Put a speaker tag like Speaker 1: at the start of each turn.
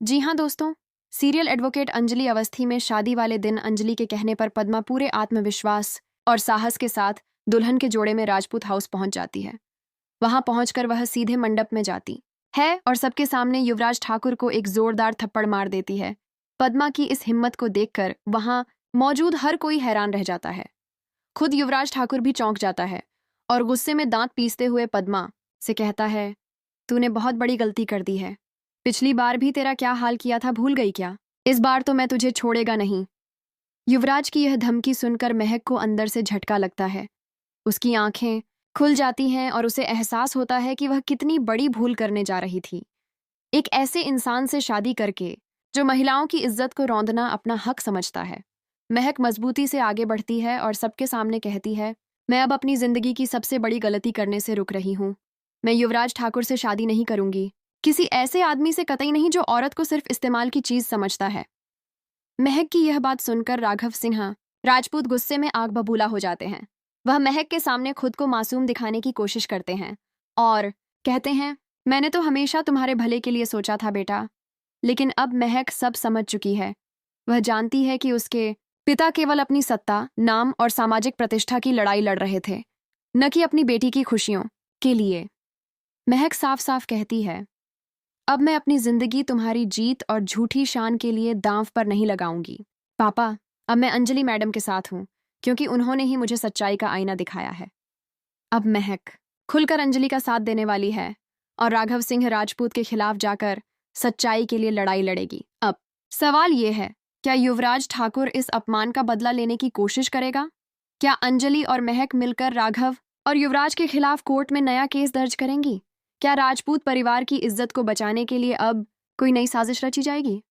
Speaker 1: जी हाँ दोस्तों, serial advocate Anjali Awasthi में शादी वाले दिन अंजलि के कहने पर पद्मा पूरे आत्मविश्वास और साहस के साथ दुल्हन के जोड़े में राजपूत हाउस पहुंच जाती है। वहां पहुंचकर वह सीधे मंडप में जाती है और सबके सामने युवराज ठाकुर को एक जोरदार थप्पड़ मार देती है। पद्मा की इस हिम्मत को देखकर वहां मौजूद हर कोई हैरान रह जाता है। खुद युवराज ठाकुर भी चौंक जाता है और गुस्से में दांत पीसते हुए पद्मा से कहता है, तूने बहुत बड़ी गलती कर दी है। पिछली बार भी तेरा क्या हाल किया था भूल गई क्या? इस बार तो मैं तुझे छोड़ेगा नहीं। युवराज की यह धमकी सुनकर महक को अंदर से झटका लगता है। उसकी आंखें खुल जाती हैं और उसे एहसास होता है कि वह कितनी बड़ी भूल करने जा रही थी। एक ऐसे इंसान से शादी करके जो महिलाओं की इज्जत को रौंदना अपना हक समझता है। महक मजबूती से आगे बढ़ती है और सबके सामने कहती है, मैं अब अपनी जिंदगी की सबसे बड़ी गलती करने से रुक रही हूँ। मैं युवराज ठाकुर से शादी नहीं करूंगी। किसी ऐसे आदमी से कतई नहीं जो औरत को सिर्फ इस्तेमाल की चीज समझता है। महक की यह बात सुनकर राघव सिन्हा राजपूत गुस्से में आग बबूला हो जाते हैं। वह महक के सामने खुद को मासूम दिखाने की कोशिश करते हैं और कहते हैं, मैंने तो हमेशा तुम्हारे भले के लिए सोचा था बेटा। लेकिन अब महक सब समझ चुकी है। वह जानती है कि उसके पिता केवल अपनी सत्ता, नाम और सामाजिक प्रतिष्ठा की लड़ाई लड़ रहे थे, न कि अपनी बेटी की खुशियों के लिए। महक साफ साफ कहती है, अब मैं अपनी जिंदगी तुम्हारी जीत और झूठी शान के लिए दांव पर नहीं लगाऊंगी। पापा, अब मैं अंजलि मैडम के साथ हूं क्योंकि उन्होंने ही मुझे सच्चाई का आईना दिखाया है। अब महक खुलकर अंजलि का साथ देने वाली है और राघव सिंह राजपूत के खिलाफ जाकर सच्चाई के लिए लड़ाई लड़ेगी। अब सवाल यह है, क्या युवराज ठाकुर इस अपमान का बदला लेने की कोशिश करेगा? क्या अंजलि और महक मिलकर राघव और युवराज के खिलाफ कोर्ट में नया केस दर्ज करेंगी? क्या राजपूत परिवार की इज्जत को बचाने के लिए अब कोई नई साजिश रची जाएगी?